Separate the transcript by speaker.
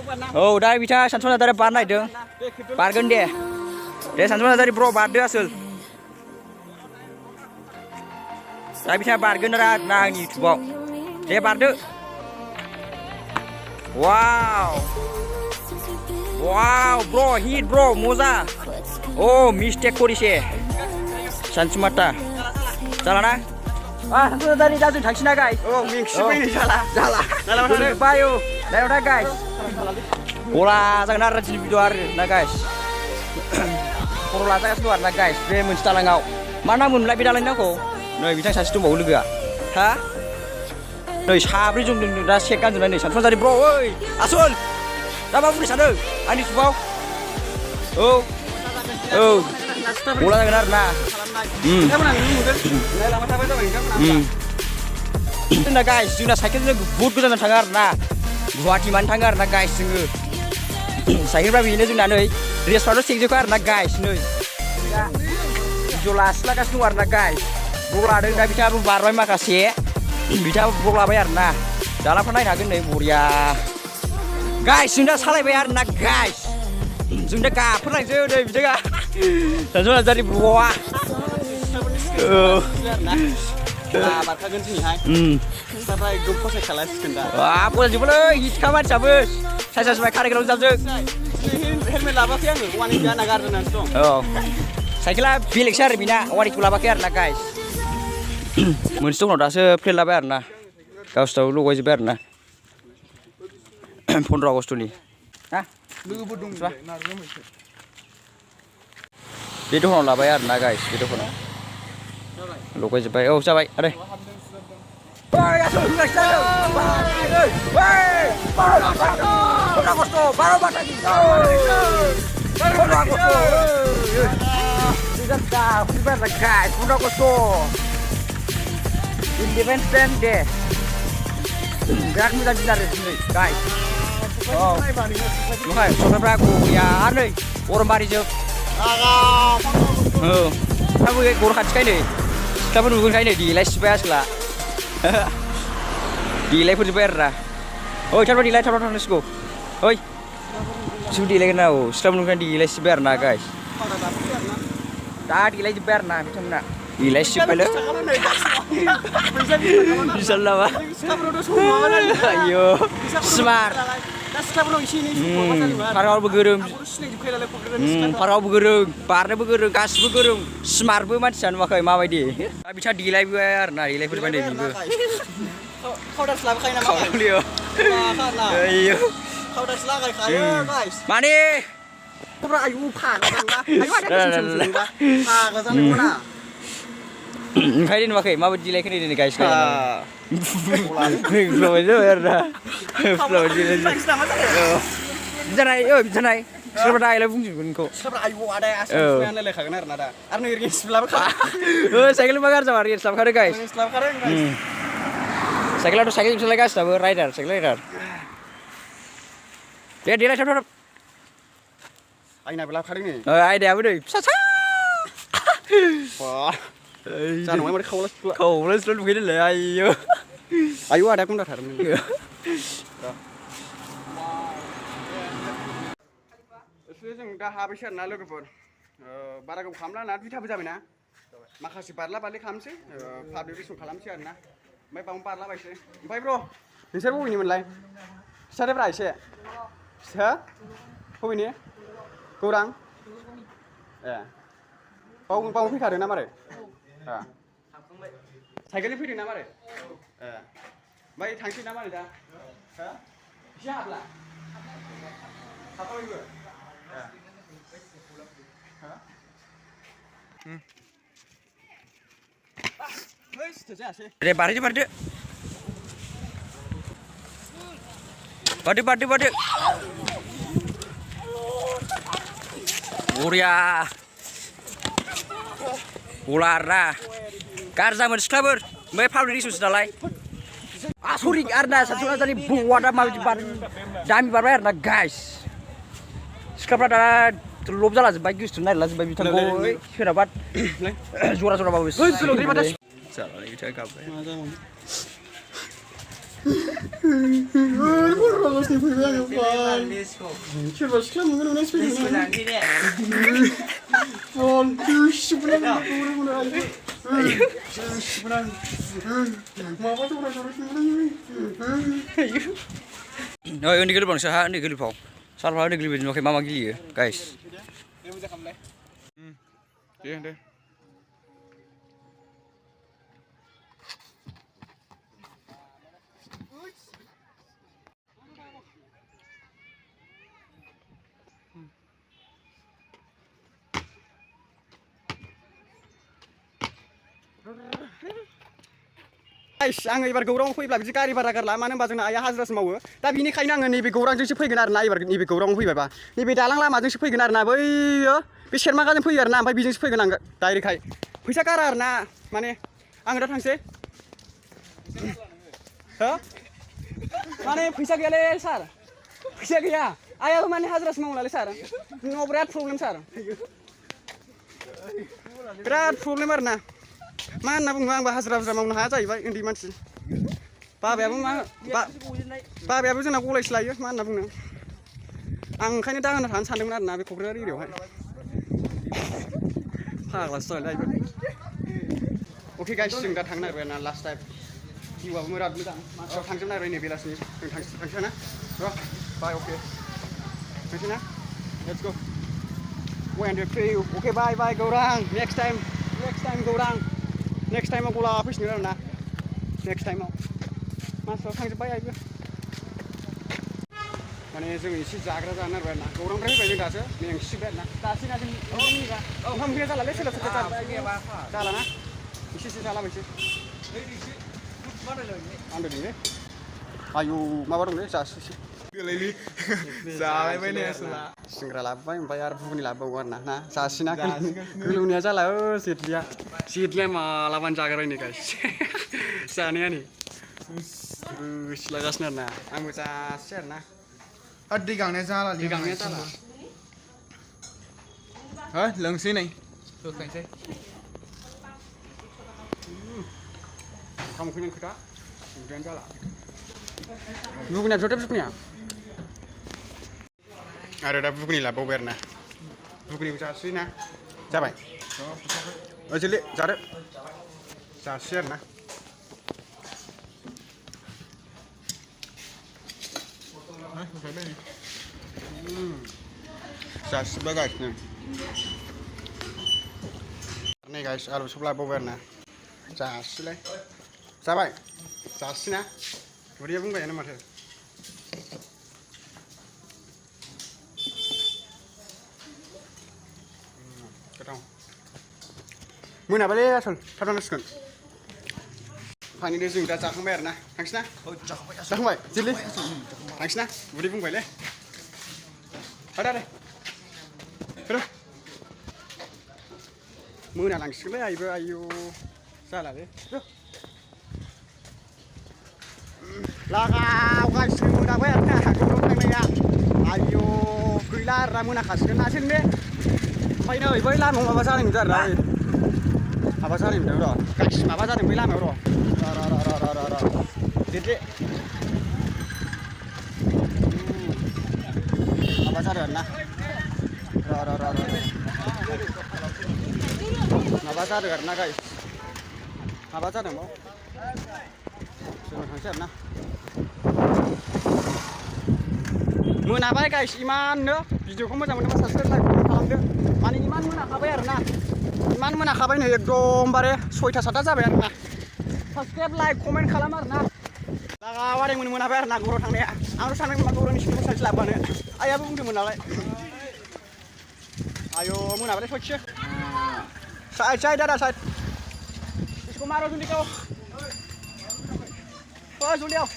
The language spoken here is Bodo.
Speaker 1: औ दा बिथाङा सानसुमा नार्जारिया बारनो नागिरदों बारगोन दे सानसुमा नार्जारि ब्र बारदो आसोल दा बिथाङा बारगोन आरो ना आंनि इउटुबाव दे बारदो वाव ब्र हिट ब्र मजा मिस्टेक करिसे सानसुमाता जाला ना सानसुमा नार्जारि दा जों थांसै ना गाइस जाला बायो दा गाइस गला जागोन आरो दिनै भिडिअ आरो ना गाइस खर' लाजागासिनो दं आरो ना गाइस बे मोनसे दालाङाव मा नाम मोनलाय बे दालांनि नामखौ नै बिथां सासे दंबावो लोगोआ हा नै साब्रै जों दा सेक गानजोबनाय नै सानसुमा नार्जारि ब्र ओइ आसोल दा मा बुंनो सानदों आंनि इउटुबाव गला जागोन आरो ना जोंना गाइस जोंना साइकेलजों बुहुत गोजान थाङो आरो ना गुवाहाटि मानो थाङो आरो ना गाइस जोङो साइकेलफ्रा बेनो जोंना नै रेसफ्राथ' सेकजोबखा आरो ना गाइस नै भिडिअ लागासिनो दं आरो ना गाइस ब्लग लादों दा बिथाङाबो बारबाय माखासे बिथाङाबो ब्लग लाबाय आरो ना दालांफ्रा नायनो हागोन नै बरिया गाइस जों दा सालायबाय आरो ना गाइस जों दा गाफोरलांसै नै बिथाङा सानसुमा नार्जारि ब्लगआ
Speaker 2: बारखागोन दिनैहाय फिसाफ्रा एकदम फसाय खालायसिगोन दा
Speaker 1: फसायजोबोलै हिटखा मानसियाबो साइस बाय खारायग्राव जाबजों
Speaker 2: हेलमेट लाबोआखै आङो वान इटि आना गारनानैसो दं
Speaker 1: साइकेला बेलेगसो आरो बिना वान इटखौ लाबोआखै आरो ना गाइस मोनसे दङ दासो प्लेट लाबाय आरो ना गावसिनाव लगायजोब्बाय आरो ना 15 आगस्टनि हा
Speaker 2: लोगोफोर दं
Speaker 1: बे दखानाव लाबाय आरो ना गाइस बे दखानाव लगायजोब्बाय औ जाबाय आरे Independence Day biराद मोजां दिन आरो दिनै गाइस लहाय संनायफ्रा गैया नै अरमारिजों सिख्लाबो गर खाथिखाय नै सिख्लाबो नुगोनखाय नै देलाय सिबाय आसोला देलायफोर जोब्बाय आरो ना ओइ थाबा देलाय थाबा थांनांसिगौ ओइ बिसोरबो देलायगोन ना सिख्लाबो नुगोनखाय देलाय सिबाय आरो ना गाइस दा देलाय जोब्बाय आरो ना बिथांमोना देलाय सिबायलै बिसाल नामा आयौ स्मार्ट फारावबो गोरों फारावबो गोरों बारनोबो गोरों गासिबो गोरों स्मार्टबो मानसिया नुवाखै माबायदि दा बिथाङा देलायबाय आरो ना देलायफोर बायदि बेबो माने ओंखायनो नुवाखै माबायदि देलायखो नै गाइस बिजानाय बिजानाय सिख्लाफ्रा दालाय बुंजोबगोन नोंखौ
Speaker 2: रायलायखागोन आरो ना दा आरो नै रिल्सब्लाबो
Speaker 1: साइकेल मा गाज्रि जाबा रिल्स लाबोखादो गाइस साइकेलाथ' साइकेल जोंसोलाय गासिनाबो राइडार साइकेल राइडार दे देलाय थाब थाब
Speaker 2: आयनाबो लाबोखादों नै
Speaker 1: आयदायाबो नै फिसा
Speaker 2: जानांबाय माथो
Speaker 1: खावलायस्ल' नुगैदोंलै
Speaker 2: आयौ आदा गुन्दाथारमोन जों दा हाबैसै आरो ना लोगोफोर बारा गोबाव खालामला ना दुइथाबो जाबायना माखासे बारला बारलि खालामसै पाब्लिक रिएक्सन खालामसै आरो ना ओमफ्राय बावनो बारलाबायसै ओमफ्राय ब्र नोंसोर बबेनिमोनलाय खिथादोब्रा एसे हो बबेनि गौरां ए बावनो फैखादों ना मारै साइकेलजों फैदों ना मारै ओमफ्राय थांसै ना मारै दा एसे हाबला हाबायबो
Speaker 1: दे बारदो बारदो बारदो बारदो बरिया गला आरोना गारजामोन सिख्लाफोर ओमफ्राय पाब्लिक रिएक्सनसो नालाय आसरिक आरोना सानसुमा नार्जारि ब्लगआ दा माबायदि दामि बारबाय आरोना गाइस सिख्लाफ्रा दा लब जाला जोब्बाय गोसोथोनो नागिरला जोब्बाय बिथांखौ सोरहाबा जरा जराबाबो जालालै बिथाङा गाबबाय
Speaker 2: Kurang nih fairy apa? Coba sekarang mungkin udah fairy. Phone, sebenarnya kurang aja. Sebenarnya. Mama tuh kurang sebenarnya.
Speaker 1: Rồi ini gede bang, saya ini gede pau. Salah ini gede bang, mama gili ya, guys.
Speaker 2: Deh. Guys, आङो एबार गौराङाव फैब्ला बिदि गारि भारा गारला मानो होनबा जोंना आइया हाजिरासो मावो दा बिनिखायनो आङो नैबे गौरांजोंसो फैगोन आरोना एबार नैबे गौराङाव फैबायबा नैबे दालां लामाजोंसो फैगोन आरोना बैयो बे सेरमागाजों फैयो आरोना ओमफ्राय बेजोंसो फैगोन आं डाइरेक्टहाय फैसा गारा आरोना माने आङो दा थांसै हो माने फैसा गैयालै सार फैसा गैया आइयाबो माने हाजिरासो मावो नालाय सार न'आव बिराद प्रब्लेम सार बिराद प्रब्लेम आरोना मा होनना बुङो आंबो हाजिरा मावनो हाया जाहैबाय उन्दै मानसि बाबायाबो जोंना गलायसो लायो मा होनना बुंनो आं ओंखायनो दाहोना थानो सानदोंमोन आरोना बे क'क्राझार एरियायावहाय फाग्लासो जालायलायबो अके गाइस जों दा थांनो नागिरबाय ना लास्ट टाइम भिउआबो बिराद मोजां मानसिफ्रा थांजोबनो नागिरबाय नै बेलासिनि जों थांसै ना र' बाय अके थांसै ना let's go when we pay you okay bye गौरां next time गौरां next time गला फैसिगोन आरोना next time मानसिफ्रा थांजोब्बाय आइबो माने जों एसे जाग्रा जानो नागिरबाय आरोना गौरांनिफ्राय फैबाय जों दासो मेंसिबाय आरोना दासो ना जों ओंखाम ओंख्रिया जालालै सोरबा जालाना एसे जालाबायसै आन्दायदोंलै आयौ माबा दंलै जासिसै गोलैलि जालायबाय ने आसोला सिंग्रा लाबोबाय ओमफ्राय आरो बुगुनि लाबोबावो आरोना ना जासिना गोलौनाया जाला जेथलिया मालाबानो जागारबाय नै गाइस जानाया नै गोसोलागासिनो आरोना आंबो जासै आरोना
Speaker 3: दै गांनाया जाला हो लोंसै नै होखानोसै
Speaker 2: ओंखाम उखैनायनि खोथा उदैयानो जाला बुगुनिया बिहरदो बुगुनिया आरो दा बुगुनि लाबोबाय आरोना बुगुनिखौ जासै ना जाबाय ओजोंलै जादो जासै आरोना जासिबाय गाइस नै गाइस आलु सब लाबोबाय आरोना जासिलाय जाबाय जासिना उदैया बुंबायानो माथो गोथाव मोनाबायलै आसल थाब थांनांसिगोन फानिनो जों दा जाखांबाय आरोना थांसै ना जाखांबाय जिल्लि थांसै ना उदै बुंबायलै दे मोनालांसिगोनलै आइबो आयौ जालालै लागाव गासिबो मोनाबाय आरोना गौरां थांनाया आयौ गैला आरोना मोनाखासिगोन नासै ने ओमफ्राय नै बै लामायाव माबा जानाय नुदों आरोना माबा जानाय नुदों र' गाइस माबा जादों बै लामायाव र' देदे माबा जादों आरोना माबा जादों आरोना गाइस माबा जादों बाव जों थांसै आरोना मोनाबाय गाइस इमाननो भिडिअखौ मोजां मोनोबा साबस्क्राइब लाइक खालामदो माने इमान मोनाखाबाय आरोना इमान मोनाखाबाय नै एकदमबारे 6टा 7टा जाबाय आरोना साबस्क्राइब लाइक कमेन्ट खालाम आरोना लागाव आदैमोन मोनाबाय आरोना गौरां थांनाया आंथ' सानदोंमोन गौरांनि सिंखौ सानसे लाबोबानो आइयाबो बुंदोंमोन नालाय आयौ मोनाबाय सयथिसो साइड दादा साइड इसको मारो जल्दी को ओ जल्दी आओ